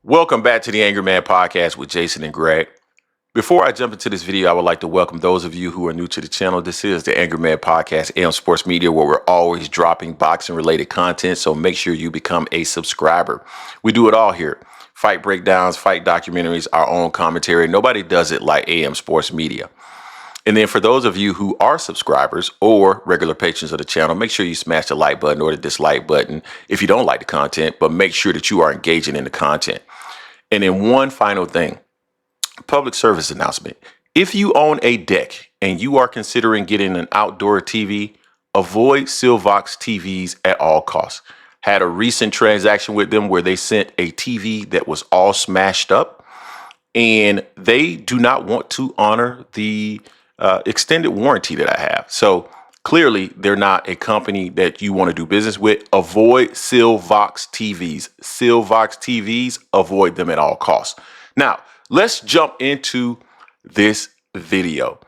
Welcome back to the Angry Man Podcast with Jason and Greg. Before I jump into this video, I would like to welcome those of you who are new to the channel. This is the Angry Man Podcast, AM Sports Media, where we're always dropping boxing-related content, so make sure you become a subscriber. We do it all here. Fight breakdowns, fight documentaries, our own commentary. Nobody does it like AM Sports Media. And then for those of you who are subscribers or regular patrons of the channel, make sure you smash the like button or the dislike button if you don't like the content, but make sure that you are engaging in the content. And then one final thing, public service announcement. If you own a deck and you are considering getting an outdoor TV, avoid Silvox TVs at all costs. Had a recent transaction with them where they sent a TV that was all smashed up, and they do not want to honor the extended warranty that I have. So clearly they're not a company that you want to do business with. Avoid Silvox TVs. Silvox TVs, avoid them at all costs. Now, let's jump into this video.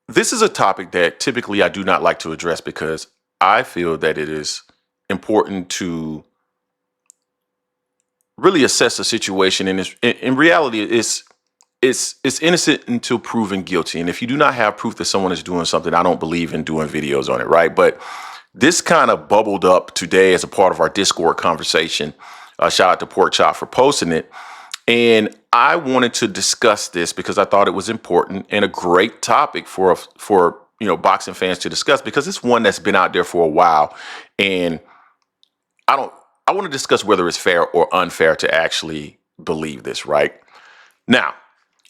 This is a topic that typically I do not like to address because I feel that it is important to really assess the situation. And in reality, it's innocent until proven guilty. And if you do not have proof that someone is doing something, I don't believe in doing videos on it, right? But this kind of bubbled up today as a part of our Discord conversation. Shout out to Pork Chop for posting it. And I wanted to discuss this because I thought it was important and a great topic for boxing fans to discuss, because it's one that's been out there for a while. And I want to discuss whether it's fair or unfair to actually believe this, right? Now,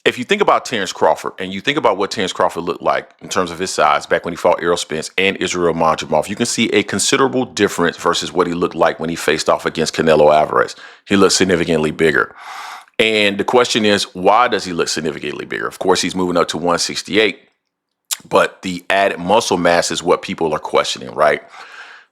if you think about Terence Crawford and you think about what Terence Crawford looked like in terms of his size back when he fought Errol Spence and Israel Madrimov, you can see a considerable difference versus what he looked like when he faced off against Canelo Alvarez. He looked significantly bigger. And the question is, why does he look significantly bigger? Of course, he's moving up to 168, but the added muscle mass is what people are questioning, right?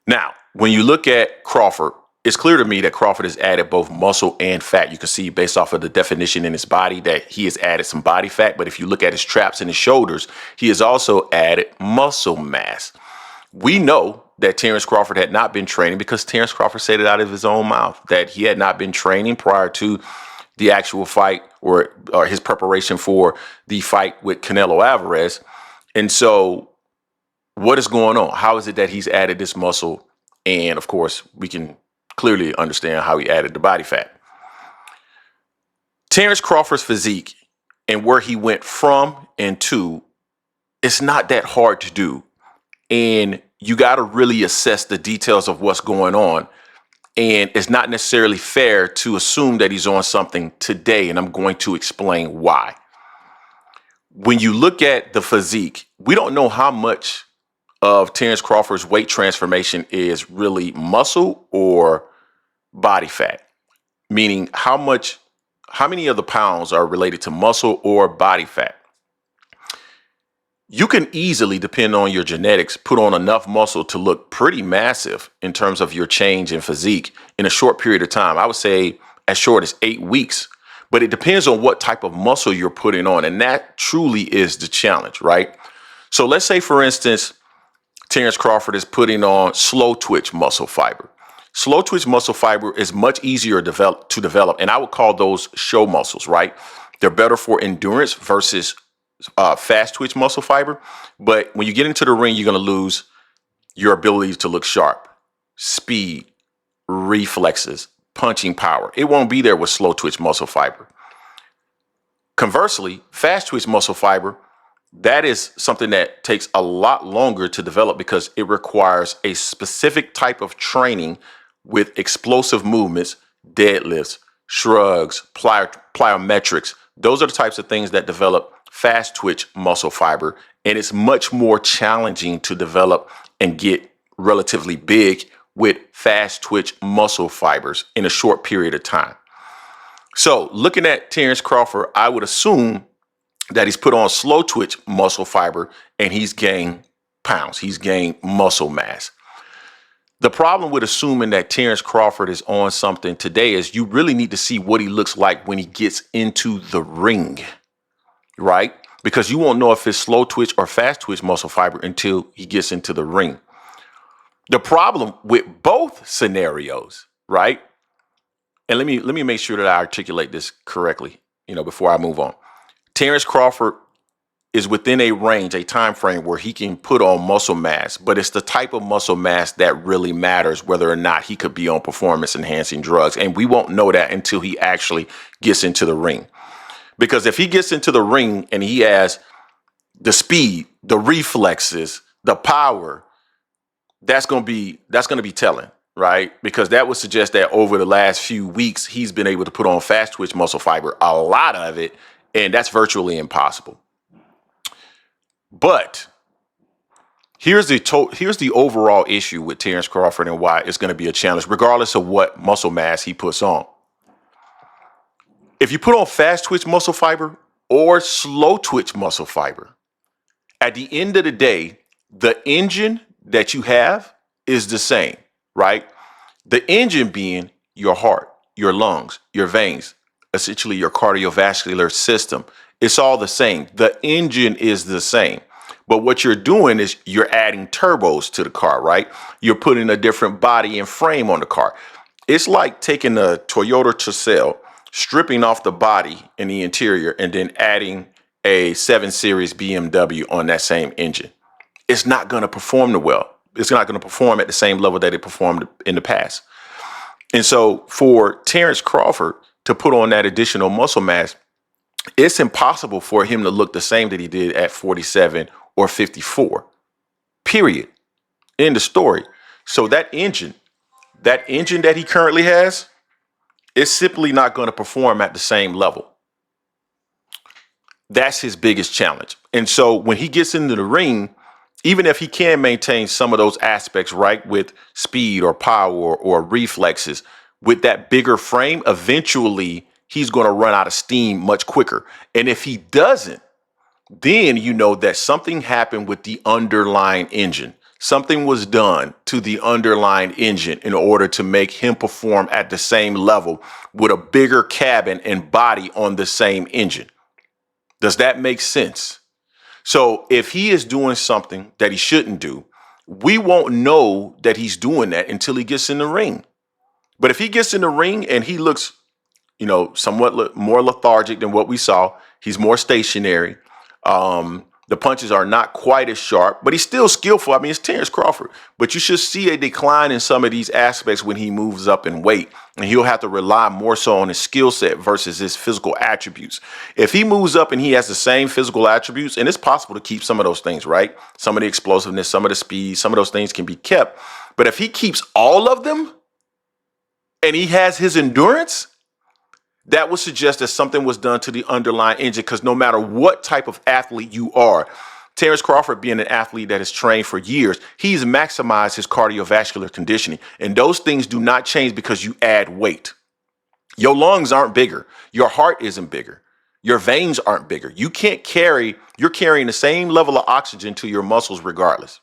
Now, when you look at Crawford, it's clear to me that Crawford has added both muscle and fat. You can see based off of the definition in his body that he has added some body fat. But if you look at his traps and his shoulders, he has also added muscle mass. We know that Terence Crawford had not been training because Terence Crawford said it out of his own mouth that he had not been training prior to the actual fight or his preparation for the fight with Canelo Alvarez. And so what is going on? How is it that he's added this muscle? And of course, we can clearly understand how he added the body fat. Terence Crawford's physique and where he went from and to, it's not that hard to do. And you got to really assess the details of what's going on. And it's not necessarily fair to assume that he's on something today. And I'm going to explain why. When you look at the physique, we don't know how much of Terence Crawford's weight transformation is really muscle or body fat, meaning how many of the pounds are related to muscle or body fat. You can easily, depend on your genetics, put on enough muscle to look pretty massive in terms of your change in physique in a short period of time. I would say as short as 8 weeks, but it depends on what type of muscle you're putting on. And that truly is the challenge, right? So let's say, for instance, Terence Crawford is putting on slow twitch muscle fiber. Slow twitch muscle fiber is much easier to develop, and I would call those show muscles, right? They're better for endurance versus fast twitch muscle fiber. But when you get into the ring, you're going to lose your ability to look sharp, speed, reflexes, punching power. It won't be there with slow twitch muscle fiber. Conversely, fast twitch muscle fiber, that is something that takes a lot longer to develop because it requires a specific type of training with explosive movements, deadlifts, shrugs, plyometrics. Those are the types of things that develop fast twitch muscle fiber. And it's much more challenging to develop and get relatively big with fast twitch muscle fibers in a short period of time. So looking at Terence Crawford, I would assume that he's put on slow twitch muscle fiber and he's gained pounds. He's gained muscle mass. The problem with assuming that Terence Crawford is on something today is you really need to see what he looks like when he gets into the ring, right? Because you won't know if it's slow twitch or fast twitch muscle fiber until he gets into the ring. The problem with both scenarios, right, and let me make sure that I articulate this correctly, before I move on. Terence Crawford is within a range, a time frame where he can put on muscle mass, but it's the type of muscle mass that really matters whether or not he could be on performance enhancing drugs. And we won't know that until he actually gets into the ring. Because if he gets into the ring and he has the speed, the reflexes, the power, that's going to be telling, right? Because that would suggest that over the last few weeks, he's been able to put on fast twitch muscle fiber, a lot of it, and that's virtually impossible. But here's the overall issue with Terence Crawford and why it's going to be a challenge, regardless of what muscle mass he puts on. If you put on fast twitch muscle fiber or slow twitch muscle fiber, at the end of the day, the engine that you have is the same, right? The engine being your heart, your lungs, your veins, essentially your cardiovascular system. It's all the same. The engine is the same. But what you're doing is you're adding turbos to the car, right? You're putting a different body and frame on the car. It's like taking a Toyota Tercel, stripping off the body and the interior, and then adding a 7 Series BMW on that same engine. It's not going to perform well. It's not going to perform at the same level that it performed in the past. And so for Terence Crawford to put on that additional muscle mass, it's impossible for him to look the same that he did at 47 or 54, period. End of story. So that engine that he currently has is simply not going to perform at the same level. That's his biggest challenge. And so when he gets into the ring, even if he can maintain some of those aspects, right, with speed or power or reflexes, with that bigger frame, eventually he's going to run out of steam much quicker. And if he doesn't, then you know that something happened with the underlying engine. Something was done to the underlying engine in order to make him perform at the same level with a bigger cabin and body on the same engine. Does that make sense? So if he is doing something that he shouldn't do, we won't know that he's doing that until he gets in the ring. But if he gets in the ring and he looks, somewhat more lethargic than what we saw, he's more stationary. The punches are not quite as sharp, but he's still skillful. I mean, it's Terence Crawford, but you should see a decline in some of these aspects when he moves up in weight, and he'll have to rely more so on his skill set versus his physical attributes. If he moves up and he has the same physical attributes, and it's possible to keep some of those things, right? Some of the explosiveness, some of the speed, some of those things can be kept. But if he keeps all of them and he has his endurance, that would suggest that something was done to the underlying engine, because no matter what type of athlete you are, Terence Crawford being an athlete that has trained for years, he's maximized his cardiovascular conditioning. And those things do not change because you add weight. Your lungs aren't bigger. Your heart isn't bigger. Your veins aren't bigger. You're carrying the same level of oxygen to your muscles regardless.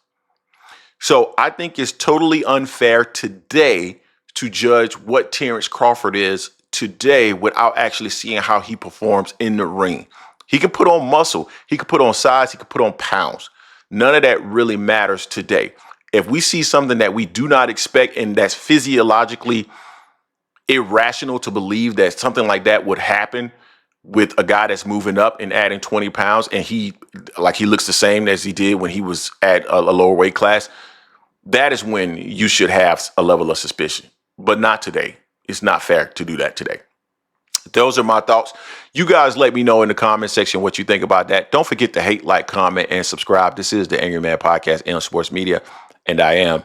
So I think it's totally unfair today to judge what Terence Crawford is today without actually seeing how he performs in the ring. He can put on muscle, he can put on size, he can put on pounds. None of that really matters today. If we see something that we do not expect and that's physiologically irrational to believe that something like that would happen with a guy that's moving up and adding 20 pounds and he looks the same as he did when he was at a lower weight class, that is when you should have a level of suspicion, but not today. It's not fair to do that today. Those are my thoughts. You guys let me know in the comment section what you think about that. Don't forget to hate, like, comment, and subscribe. This is the Angry Man Podcast in Sports Media, and I am